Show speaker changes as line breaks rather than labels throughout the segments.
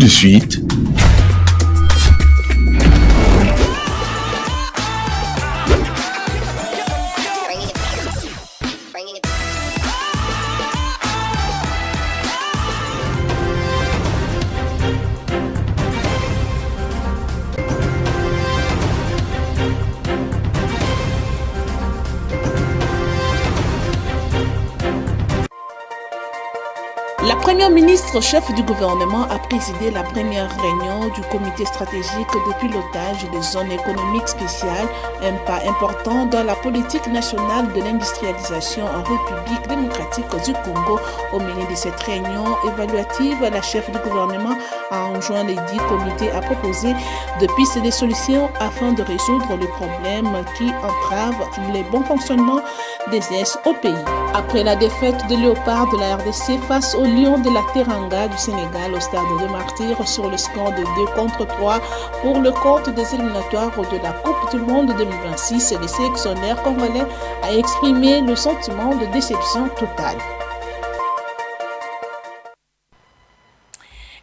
de suite,
la première ministre chef du gouvernement a présidé la première réunion du comité stratégique de pilotage des zones économiques spéciales, un pas important dans la politique nationale de l'industrialisation en République démocratique du Congo. Au milieu de cette réunion évaluative, la chef du gouvernement a enjoint les 10 comités à proposer de pistes de solutions afin de résoudre les problèmes qui entravent le bon fonctionnement des ES au pays. Après la défaite de Léopard de la RDC face au Lion de la Teranga du Sénégal au stade de Martyrs sur le score de 2-3 pour le compte des éliminatoires de la Coupe du Monde 2026, le sélectionneur congolais a exprimé le sentiment de déception totale.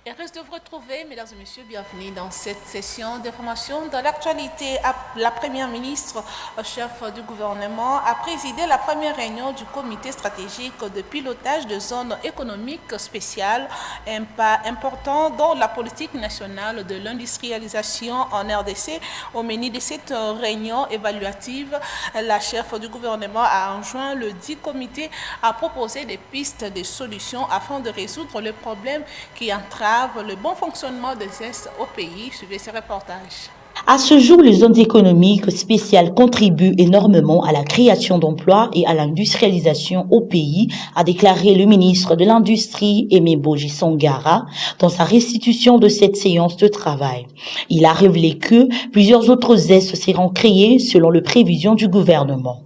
Et reste de vous retrouver, mesdames et messieurs, bienvenue dans cette session d'information. Dans l'actualité, la première ministre, chef du gouvernement, a présidé la première réunion du comité stratégique de pilotage de zones économiques spéciales, un pas important dans la politique nationale de l'industrialisation en RDC. Au menu de cette réunion évaluative, la chef du gouvernement a enjoint le 10 comités à proposer des pistes de solutions afin de résoudre les problèmes qui entravent le bon fonctionnement des ES au pays. Suivez ce reportage.
À ce jour, les zones économiques spéciales contribuent énormément à la création d'emplois et à l'industrialisation au pays, a déclaré le ministre de l'Industrie, Aimé Boji Sangara, dans sa restitution de cette séance de travail. Il a révélé que plusieurs autres ES seront créés selon les prévisions du gouvernement.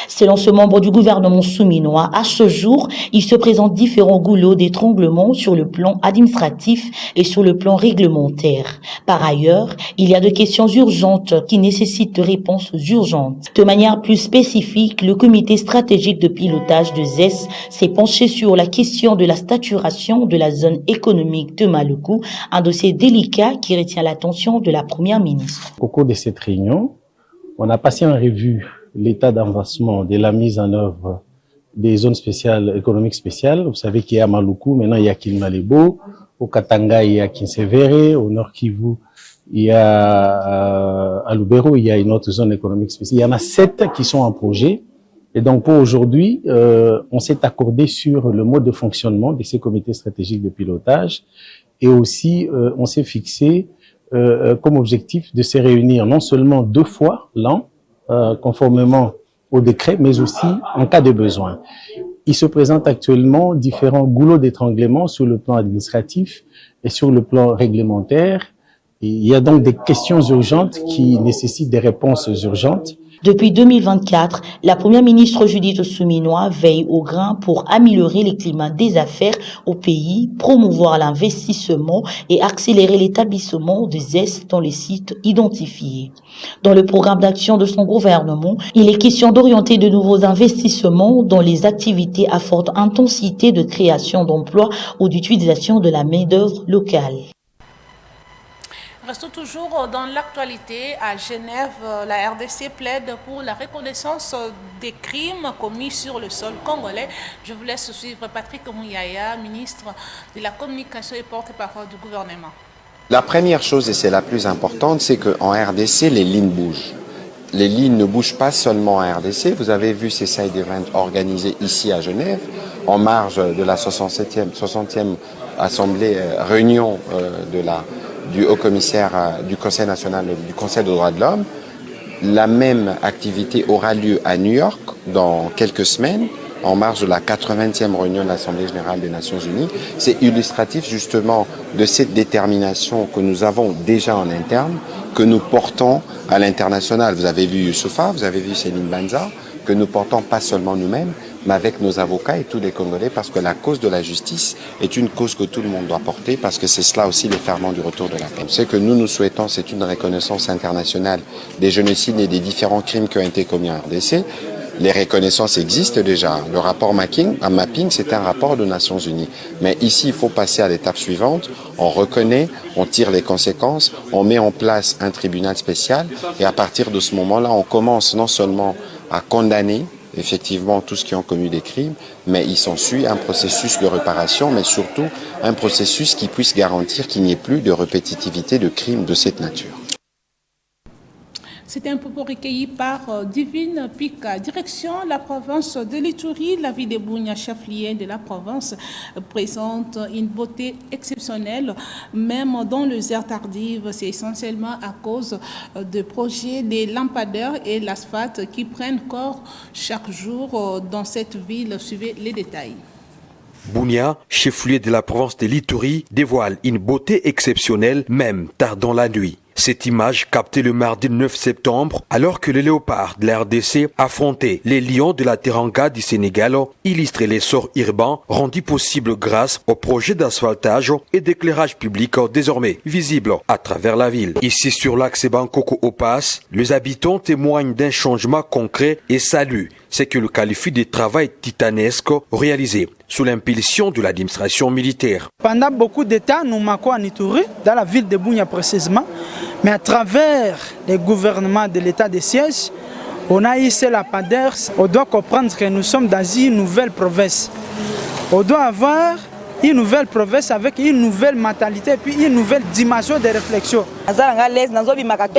Selon ce membre du gouvernement souminois, à ce jour, il se présente différents goulots d'étranglement sur le plan administratif et sur le plan réglementaire. Par ailleurs, il y a des questions urgentes qui nécessitent des réponses urgentes. De manière plus spécifique, le comité stratégique de pilotage de ZES s'est penché sur la question de la staturation de la zone économique de Maluku, un dossier délicat qui retient l'attention de la première ministre.
Au cours de cette réunion, on a passé en revue l'état d'avancement de la mise en œuvre des zones spéciales, économiques spéciales. Vous savez qu'il y a Maluku, maintenant il y a Kilmalebo, au Katanga il y a Kinsevere, au Nord Kivu il y a à Lubero il y a une autre zone économique spéciale. Il y en a 7 qui sont en projet. Et donc pour aujourd'hui, on s'est accordé sur le mode de fonctionnement de ces comités stratégiques de pilotage et aussi on s'est fixé comme objectif de se réunir non seulement 2 fois l'an, conformément au décret, mais aussi en cas de besoin. Il se présente actuellement différents goulots d'étranglement sur le plan administratif et sur le plan réglementaire. Et il y a donc des questions urgentes qui nécessitent des réponses urgentes.
Depuis 2024, la première ministre Judith Souminois veille au grain pour améliorer le climat des affaires au pays, promouvoir l'investissement et accélérer l'établissement des ES dans les sites identifiés. Dans le programme d'action de son gouvernement, il est question d'orienter de nouveaux investissements dans les activités à forte intensité de création d'emplois ou d'utilisation de la main-d'œuvre locale.
Restons toujours dans l'actualité. À Genève, la RDC plaide pour la reconnaissance des crimes commis sur le sol congolais. Je vous laisse suivre Patrick Mouyaya, ministre de la Communication et porte-parole du gouvernement.
La première chose, et c'est la plus importante, c'est qu'en RDC, les lignes bougent. Les lignes ne bougent pas seulement en RDC. Vous avez vu ces side events organisés ici à Genève, en marge de la 60e assemblée, réunion du haut commissaire du Conseil national, du Conseil des droits de l'homme. La même activité aura lieu à New York dans quelques semaines, en marge de la 80e réunion de l'Assemblée générale des Nations unies. C'est illustratif justement de cette détermination que nous avons déjà en interne, que nous portons à l'international. Vous avez vu Youssoufa, vous avez vu Céline Banza, que nous portons pas seulement nous-mêmes, mais avec nos avocats et tous les Congolais, parce que la cause de la justice est une cause que tout le monde doit porter, parce que c'est cela aussi le ferment du retour de la paix. Ce que nous souhaitons, c'est une reconnaissance internationale des génocides et des différents crimes qui ont été commis en RDC. Les reconnaissances existent déjà. Le rapport mapping, c'est un rapport des Nations Unies. Mais ici, il faut passer à l'étape suivante. On reconnaît, on tire les conséquences, on met en place un tribunal spécial et à partir de ce moment-là, on commence non seulement à condamner effectivement tous ceux qui ont commis des crimes, mais il s'ensuit un processus de réparation, mais surtout un processus qui puisse garantir qu'il n'y ait plus de répétitivité de crimes de cette nature.
C'était un propos recueilli par Divine Pika. Direction la province de l'Ituri, la ville de Bunia, chef-lieu de la province, présente une beauté exceptionnelle, même dans les heures tardives. C'est essentiellement à cause de projets des lampadaires et l'asphalte qui prennent corps chaque jour dans cette ville. Suivez les détails.
Bunia, chef-lieu de la province de l'Ituri, dévoile une beauté exceptionnelle, même tard dans la nuit. Cette image captée le mardi 9 septembre, alors que les léopards de la RDC affrontaient les lions de la Teranga du Sénégal, illustrait l'essor urbain rendu possible grâce au projet d'asphaltage et d'éclairage public désormais visible à travers la ville. Ici sur l'axe Bangkoko-Opas, les habitants témoignent d'un changement concret et saluent ce que le qualifie de travail titanesque réalisé sous l'impulsion de l'administration militaire.
Pendant beaucoup de temps, nous manquons en Ituri, dans la ville de Bunia précisément, mais à travers les gouvernements de l'état de siège, on a hissé la lampadaires. On doit comprendre que nous sommes dans une nouvelle province. On doit avoir une nouvelle province avec une nouvelle mentalité et puis une nouvelle dimension de réflexion.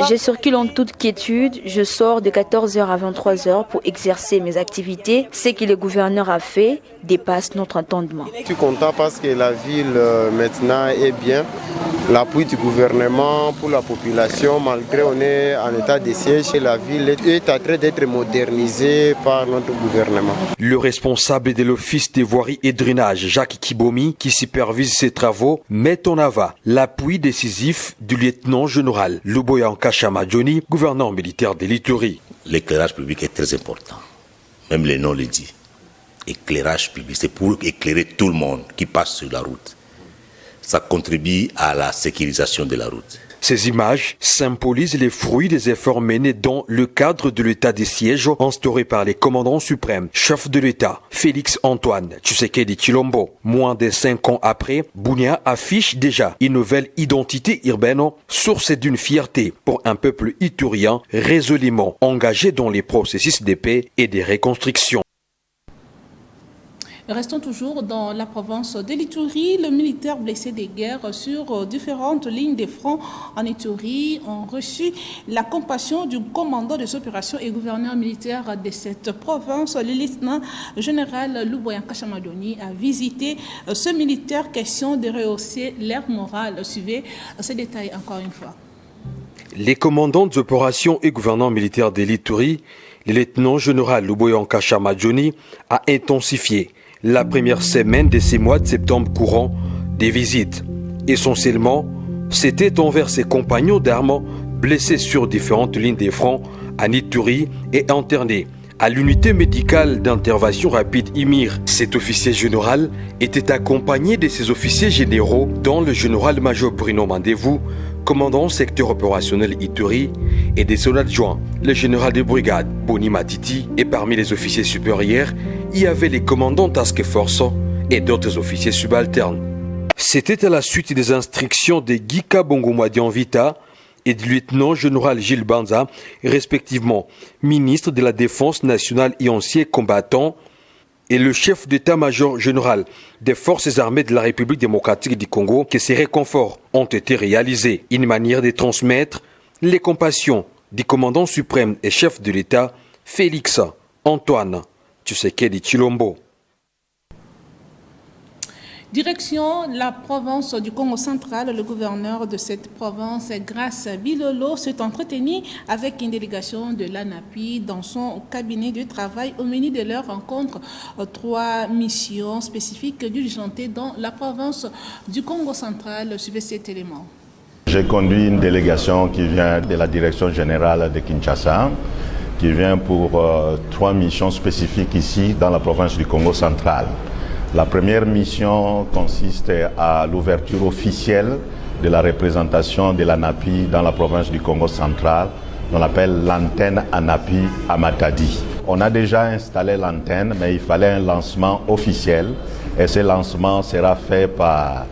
Je circule en toute quiétude, je sors de 14h à 23h pour exercer mes activités. Ce que le gouverneur a fait dépasse notre entendement.
Je suis content parce que la ville maintenant est bien. L'appui du gouvernement pour la population, malgré on est en état de siège, la ville est en train d'être modernisée par notre gouvernement.
Le responsable de l'office des voiries et drainage, Jacques Kibomi, qui supervise ces travaux, met en avant l'appui décisif du lieutenant-général Luboya Nkashama Johnny, gouverneur militaire de l'Ituri.
L'éclairage public est très important, même le nom le dit. Éclairage public, c'est pour éclairer tout le monde qui passe sur la route. Ça contribue à la sécurisation de la route.
Ces images symbolisent les fruits des efforts menés dans le cadre de l'état de siège instauré par les commandants suprêmes, chef de l'État, Félix Antoine Tshisekedi Tshilombo. Moins de 5 ans après, Bunia affiche déjà une nouvelle identité urbaine, source d'une fierté pour un peuple iturien résolument engagé dans les processus de paix et de reconstruction.
Restons toujours dans la province de l'Ituri. Les militaires blessés des guerres sur différentes lignes de front en Ituri ont reçu la compassion du commandant des opérations et gouverneur militaire de cette province. Le lieutenant-général Luboya Nkashama Johnny a visité ce militaire, question de rehausser leur morale. Suivez ces détails encore une fois.
Les commandants des opérations et gouverneurs militaires de l'Ituri, le lieutenant-général Luboya Nkashama Johnny a intensifié la première semaine de ces mois de septembre courant des visites. Essentiellement, c'était envers ses compagnons d'armes blessés sur différentes lignes de front en Ituri et internés à l'unité médicale d'intervention rapide IMIR. Cet officier général était accompagné de ses officiers généraux, dont le général-major Bruno Mandevou, commandant secteur opérationnel Ituri, et des son adjoints, le général de brigade Boni Matiti, et parmi les officiers supérieurs, il y avait les commandants Task Force et d'autres officiers subalternes. C'était à la suite des instructions de Gika Bongomadian Vita et du lieutenant-général Gilles Banza, respectivement ministre de la Défense nationale et ancien combattant, et le chef d'état-major général des forces armées de la République démocratique du Congo, que ces réconforts ont été réalisés. Une manière de transmettre les compassions du commandant suprême et chef de l'État, Félix Antoine Tshisekedi Tshilombo.
Direction la province du Congo central, le gouverneur de cette province, Grace Bilolo, s'est entretenu avec une délégation de l'ANAPI dans son cabinet de travail. Au menu de leur rencontre, 3 missions spécifiques diligentées dans la province du Congo central. Suivez cet élément.
J'ai conduit une délégation qui vient de la direction générale de Kinshasa, qui vient pour 3 missions spécifiques ici dans la province du Congo central. La première mission consiste à l'ouverture officielle de la représentation de l'ANAPI dans la province du Congo central, qu'on appelle l'antenne ANAPI à Matadi. On a déjà installé l'antenne, mais il fallait un lancement officiel. Et ce lancement sera fait par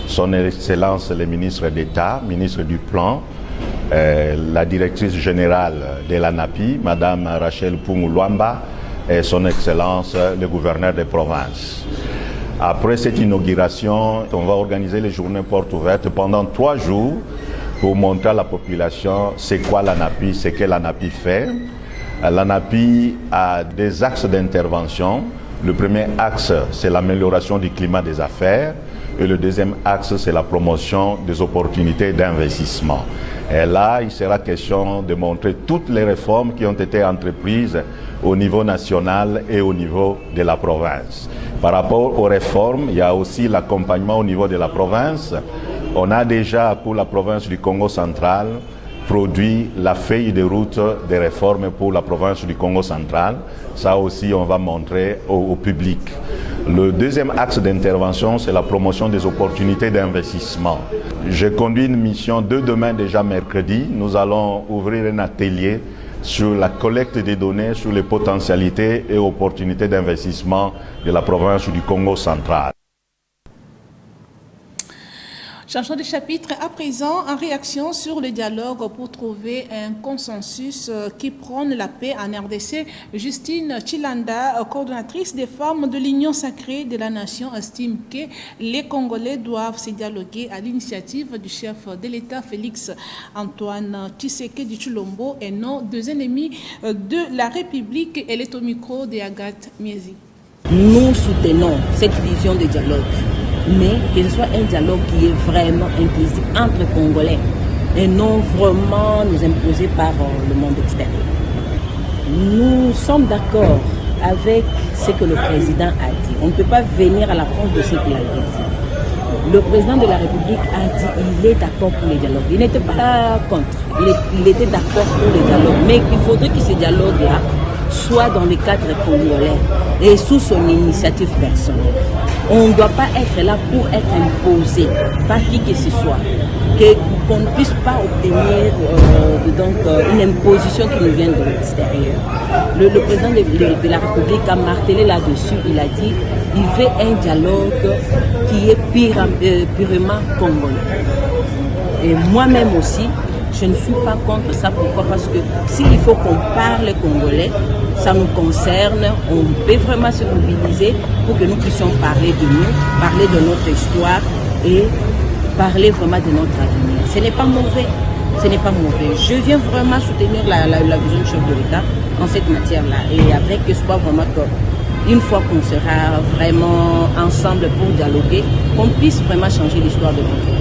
son Excellence le ministre d'État, ministre du Plan, la directrice générale de l'ANAPI, Madame Rachel Pungulwamba, et son Excellence le gouverneur des provinces. Après cette inauguration, on va organiser les journées portes ouvertes pendant 3 jours pour montrer à la population c'est quoi l'ANAPI, ce que l'ANAPI fait. L'ANAPI a des axes d'intervention. Le premier axe, c'est l'amélioration du climat des affaires. Et le deuxième axe, c'est la promotion des opportunités d'investissement. Et là, il sera question de montrer toutes les réformes qui ont été entreprises au niveau national et au niveau de la province. Par rapport aux réformes, il y a aussi l'accompagnement au niveau de la province. On a déjà, pour la province du Congo central, produit la feuille de route des réformes pour la province du Congo central. Ça aussi, on va montrer au public. Le deuxième axe d'intervention, c'est la promotion des opportunités d'investissement. J'ai conduit une mission demain, déjà mercredi. Nous allons ouvrir un atelier sur la collecte des données sur les potentialités et opportunités d'investissement de la province du Congo central.
Changeons de chapitre à présent, en réaction sur le dialogue pour trouver un consensus qui prône la paix en RDC, Justine Chilanda, coordonnatrice des femmes de l'Union sacrée de la nation, estime que les Congolais doivent se dialoguer à l'initiative du chef de l'État, Félix Antoine Tshisekedi Tshilombo, et non deux ennemis de la République. Elle est au micro de Agathe Miezi.
Nous soutenons cette vision de dialogue, mais que ce soit un dialogue qui est vraiment inclusif entre Congolais et non vraiment nous imposé par le monde extérieur. Nous sommes d'accord avec ce que le président a dit. On ne peut pas venir à la France de ce qu'il a dit. Le président de la République a dit qu'il est d'accord pour les dialogues. Il n'était pas contre, il était d'accord pour les dialogues, mais il faudrait que ce dialogue-là soit dans le cadre congolais et sous son initiative personnelle. On ne doit pas être là pour être imposé par qui que ce soit, qu'on ne puisse pas obtenir une imposition qui nous vient de l'extérieur. Le président de la République a martelé là-dessus, il a dit qu'il veut un dialogue qui est purement congolais. Et moi-même aussi, je ne suis pas contre ça. Pourquoi? Parce que s'il faut qu'on parle congolais, ça nous concerne, on peut vraiment se mobiliser pour que nous puissions parler de nous, parler de notre histoire et parler vraiment de notre avenir. Ce n'est pas mauvais, ce n'est pas mauvais. Je viens vraiment soutenir la vision du chef de l'État en cette matière-là et avec espoir vraiment qu'une fois qu'on sera vraiment ensemble pour dialoguer, qu'on puisse vraiment changer l'histoire de notre pays.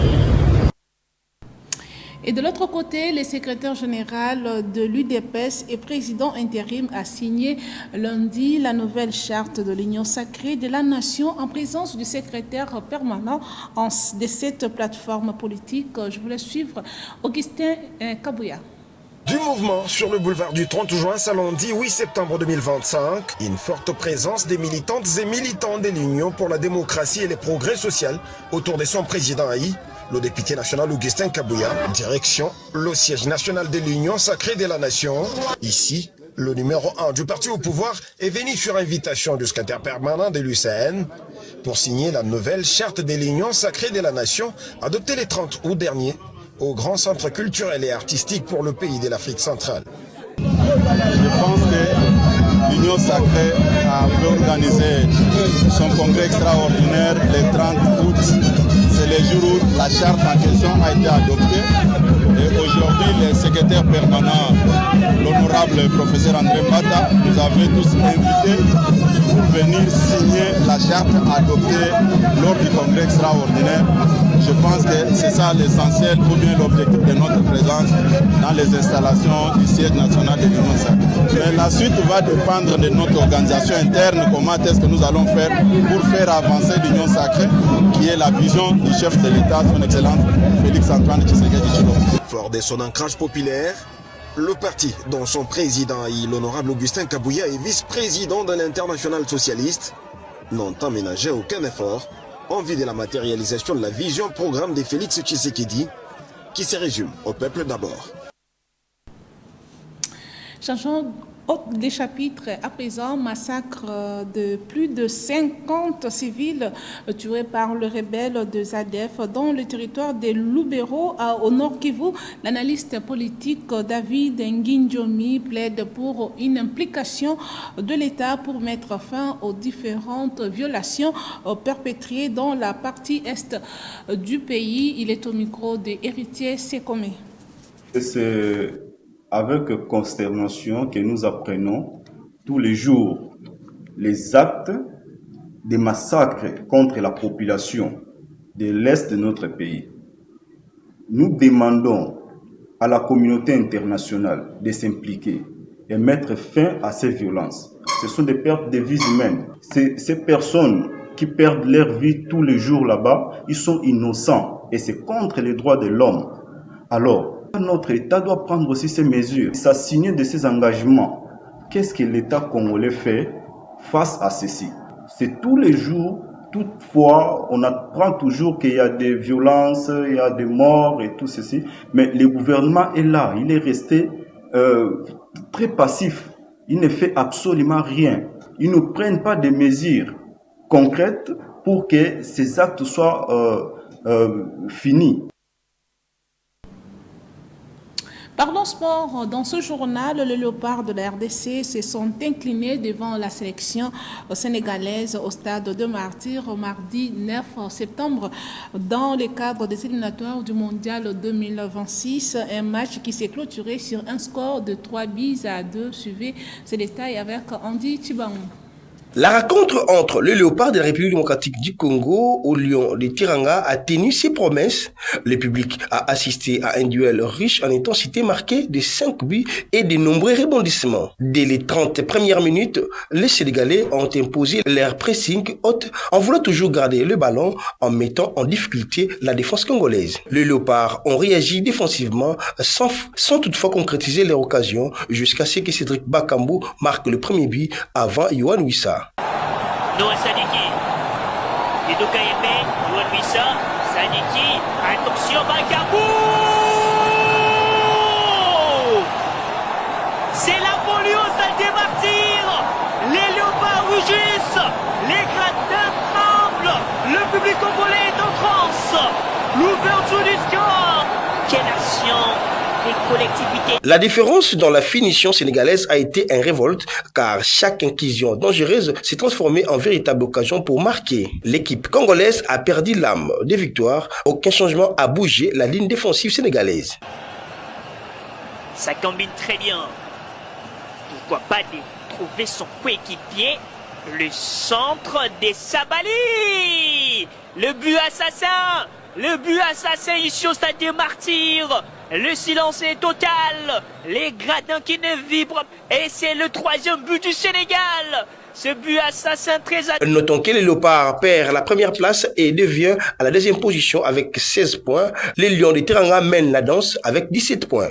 Et de l'autre côté, le secrétaire général de l'UDPS et président intérim a signé lundi la nouvelle charte de l'Union sacrée de la nation en présence du secrétaire permanent de cette plateforme politique. Je voulais suivre Augustin Kabouya.
Du mouvement sur le boulevard du 30 juin, ce lundi 8 septembre 2025, une forte présence des militantes et militants de l'Union pour la démocratie et les progrès sociaux autour de son président Haï, le député national Augustin Kabouya. Direction le siège national de l'Union sacrée de la nation. Ici, le numéro 1 du parti au pouvoir est venu sur invitation du secrétaire permanent de l'UCN pour signer la nouvelle charte de l'Union sacrée de la nation adoptée le 30 août dernier au Grand Centre culturel et artistique pour le pays de l'Afrique centrale.
Je pense que l'Union sacrée a organisé son congrès extraordinaire le 30 août. C'est le jour où la charte en question a été adoptée. Et aujourd'hui, le secrétaire permanent, l'honorable professeur André Mbata, nous avait tous invités pour venir signer la charte adoptée lors du congrès extraordinaire. Je pense que c'est ça l'essentiel ou bien l'objectif de notre présence dans les installations du siège national de l'Union sacrée. Mais la suite va dépendre de notre organisation interne, comment est-ce que nous allons faire pour faire avancer l'Union sacrée, qui est la vision du chef de l'État, son Excellence Félix Antoine Tshisekedi Tshilombo.
Fort de son ancrage populaire, le parti dont son président, l'honorable Augustin Kabouya, est vice-président de l'Internationale socialiste, n'ont aménagé aucun effort en vue de la matérialisation de la vision-programme de Félix Tshisekedi, qui se résume au peuple d'abord.
Changeons Des chapitres à présent, massacre de plus de 50 civils tués par le rebelle de Zadef dans le territoire des Lubero au Nord Kivu. L'analyste politique David Nginjomi plaide pour une implication de l'État pour mettre fin aux différentes violations perpétrées dans la partie est du pays. Il est au micro de Héritier Sekome.
C'est avec consternation que nous apprenons tous les jours les actes de massacres contre la population de l'Est de notre pays. Nous demandons à la communauté internationale de s'impliquer et mettre fin à ces violences. Ce sont des pertes de vies humaines. Ces personnes qui perdent leur vie tous les jours là-bas, ils sont innocents et c'est contre les droits de l'homme. Alors, notre État doit prendre aussi ces mesures, s'assigner de ces engagements. Qu'est-ce que l'État congolais fait face à ceci? C'est tous les jours, toutefois, on apprend toujours qu'il y a des violences, il y a des morts et tout ceci, mais le gouvernement est là, il est resté très passif. Il ne fait absolument rien. Ils ne prennent pas de mesures concrètes pour que ces actes soient finis.
Parlons sport. Dans ce journal, les léopards de la RDC se sont inclinés devant la sélection sénégalaise au stade de Martyrs mardi 9 septembre dans le cadre des éliminatoires du Mondial 2026. Un match qui s'est clôturé sur un score de 3-2. Suivez ces détails avec Andy Chibaon.
La rencontre entre le léopard de la République démocratique du Congo au lion de Tiranga a tenu ses promesses. Le public a assisté à un duel riche en intensité marqué de 5 buts et de nombreux rebondissements. Dès les 30 premières minutes, les Sénégalais ont imposé leur pressing haute en voulant toujours garder le ballon en mettant en difficulté la défense congolaise. Les léopards ont réagi défensivement sans toutefois concrétiser leur occasion jusqu'à ce que Cédric Bakambu marque le premier but avant Yohan Wissa.
Noah Sadiki, Ido Kayembe, Yohan Wissa, Sadiki, attention Bakambu! C'est la folie au stade des Martyrs! Les léopards rugissent, les gradins tremblent, le public congolais est en transe, l'ouverture du score! Quelle action!
La différence dans la finition sénégalaise a été une révolte car chaque inclusion dangereuse s'est transformée en véritable occasion pour marquer. L'équipe congolaise a perdu l'âme des victoires. Aucun changement a bougé la ligne défensive sénégalaise.
Ça combine très bien. Pourquoi pas trouver son coéquipier? Le centre des Sabali. Le but assassin. Le but assassin ici au stade des Martyrs. Le silence est total. Les gradins qui ne vibrent. Et c'est le 3e but du Sénégal. Ce but assassin très...
Notons que le léopard perd la première place et devient à la 2e position avec 16 points. Les Lions de Teranga mènent la danse avec 17 points.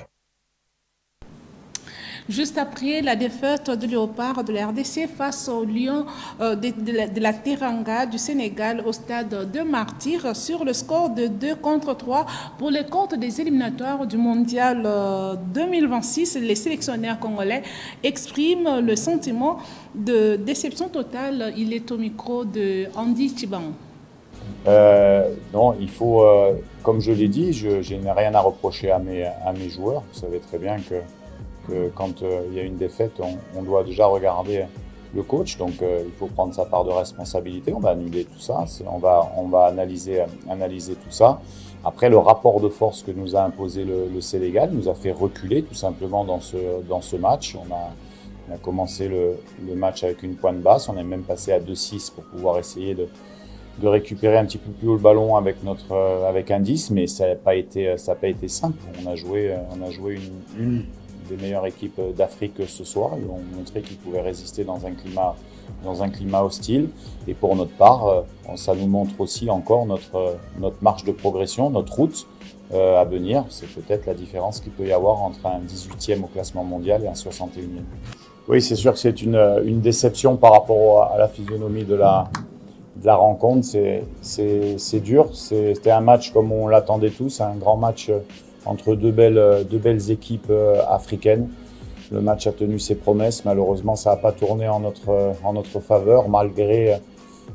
Juste après la défaite du léopard de la RDC face aux Lions de la Teranga du Sénégal au stade de Martyrs sur le score de 2-3 pour les comptes des éliminatoires du Mondial 2026, les sélectionneurs congolais expriment le sentiment de déception totale. Il est au micro de Andy Chiban.
Non, il faut, comme je l'ai dit, je n'ai rien à reprocher à mes joueurs. Vous savez très bien que quand il y a une défaite, on doit déjà regarder le coach, donc il faut prendre sa part de responsabilité. On va annuler tout ça, on va analyser tout ça. Après, le rapport de force que nous a imposé le Sénégal nous a fait reculer tout simplement dans ce match. On a commencé le match avec une pointe basse, on est même passé à 2-6 pour pouvoir essayer de récupérer un petit peu plus haut le ballon avec un 10, mais ça n'a pas été simple. On a joué une des meilleures équipes d'Afrique ce soir. Ils ont montré qu'ils pouvaient résister dans un climat hostile. Et pour notre part, ça nous montre aussi encore notre marge de progression, notre route à venir. C'est peut-être la différence qu'il peut y avoir entre un 18e au classement mondial et un 61e. Oui, c'est sûr que c'est une déception par rapport à la physionomie de la rencontre. C'est dur. C'était un match comme on l'attendait tous, un grand match entre deux belles équipes africaines. Le match a tenu ses promesses. Malheureusement, ça n'a pas tourné en notre faveur, malgré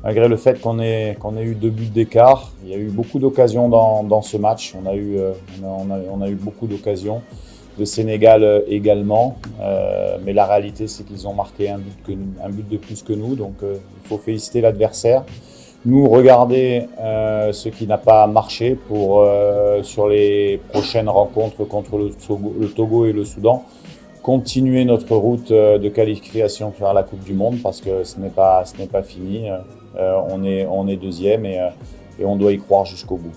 le fait qu'on ait eu 2 buts d'écart. Il y a eu beaucoup d'occasions dans ce match. On a eu beaucoup d'occasions. Le Sénégal également. Mais la réalité, c'est qu'ils ont marqué un but de plus que nous. Donc, il faut féliciter l'adversaire. Nous, regarder ce qui n'a pas marché sur les prochaines rencontres contre le Togo et le Soudan. Continuer notre route de qualification vers la Coupe du Monde parce que ce n'est pas fini. On est deuxième et on doit y croire jusqu'au bout.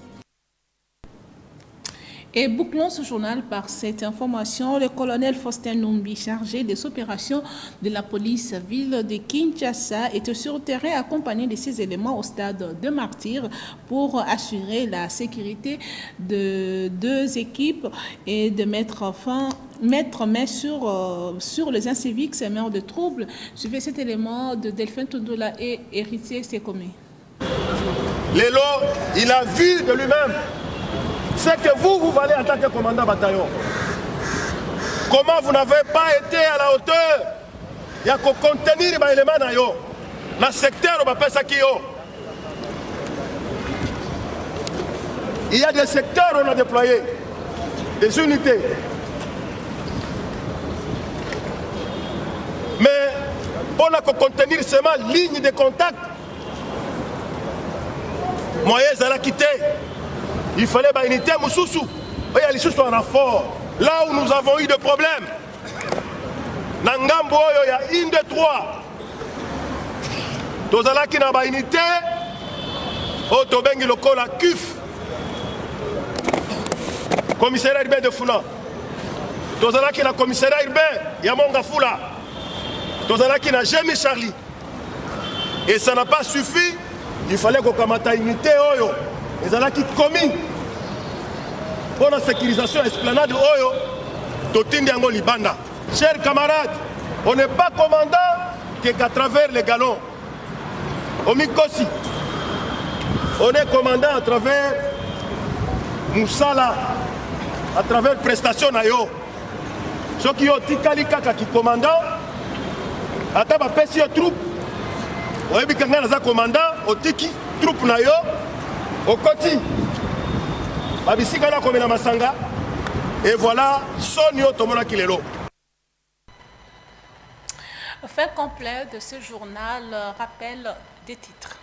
Et bouclons ce journal par cette information. Le colonel Faustin Numbi, chargé des opérations de la police ville de Kinshasa, était sur le terrain accompagné de ses éléments au stade de Martyrs pour assurer la sécurité de 2 équipes et de mettre main sur les inciviques sémeurs de troubles. Suivez cet élément de Delphine Tundoula et Héritier Sekome.
Lélo, il a vu de lui-même ce que vous valez en tant que commandant bataillon. Comment vous n'avez pas été à la hauteur il y a qu'à contenir les éléments dans le secteur où il y a des secteurs où on a déployé des unités. Mais pour contenir seulement ligne de contact, moyens à la quitter. Il fallait une unité Moussoussou. Il y a les sous en renfort. Là où nous avons eu des problèmes, Nangambo, il y a 1, 2, 3. Tozala qui n'a pas unité, Otobengi loko la CUF. Commissariat urbain de Funa. Tozala qui n'a commissariat urbain, Yamonga Fula. Tozala qui n'a jamais Charlie. Et ça n'a pas suffi. Il fallait qu'on kamata unité Oyo. Et ça qui commis pour la sécurisation esplanade Oyo, Totindi Ango Libanda. Chers camarades, on n'est pas commandant qu'à travers les galons. Au Mikosi, on est commandant à travers Moussala, à travers prestation Nayo. Ceux qui ont Tikali Kaka qui commandant, à table Pessi troupe, on est bien commandant, au Tiki, troupe Nayo. Au Koti, Abisikala Komena Masanga, et voilà, Sonio Tomona Kilelo.
Fait complet de ce journal, rappel des titres.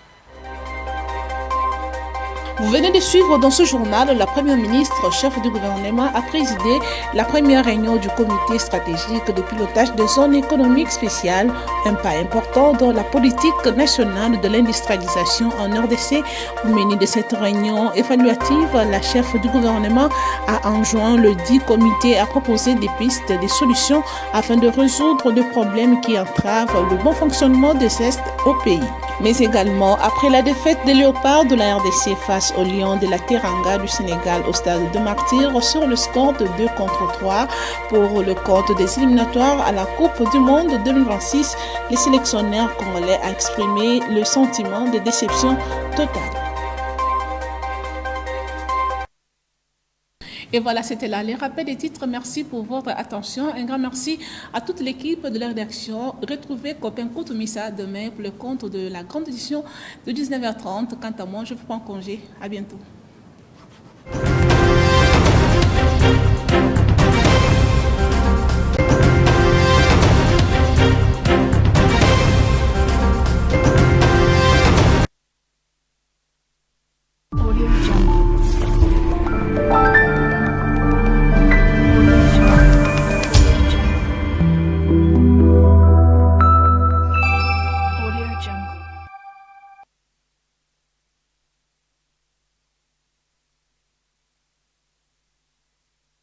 Vous venez de suivre dans ce journal, la Première ministre, chef du gouvernement, a présidé la première réunion du comité stratégique de pilotage des zones économiques spéciales, un pas important dans la politique nationale de l'industrialisation en RDC. Au menu de cette réunion évaluative, la chef du gouvernement a enjoint le dit comité à proposer des pistes, des solutions afin de résoudre des problèmes qui entravent le bon fonctionnement des CEST au pays. Mais également, après la défaite des Léopards de la RDC face aux Lions de la Teranga du Sénégal au stade de Martyrs sur le score de 2-3 pour le compte des éliminatoires à la Coupe du Monde 2026, les sélectionneurs congolais ont exprimé le sentiment de déception totale. Et voilà, c'était là les rappels des titres. Merci pour votre attention. Un grand merci à toute l'équipe de la rédaction. Retrouvez Copain Koutoumissa demain pour le compte de la grande édition de 19h30. Quant à moi, je vous prends congé. À bientôt.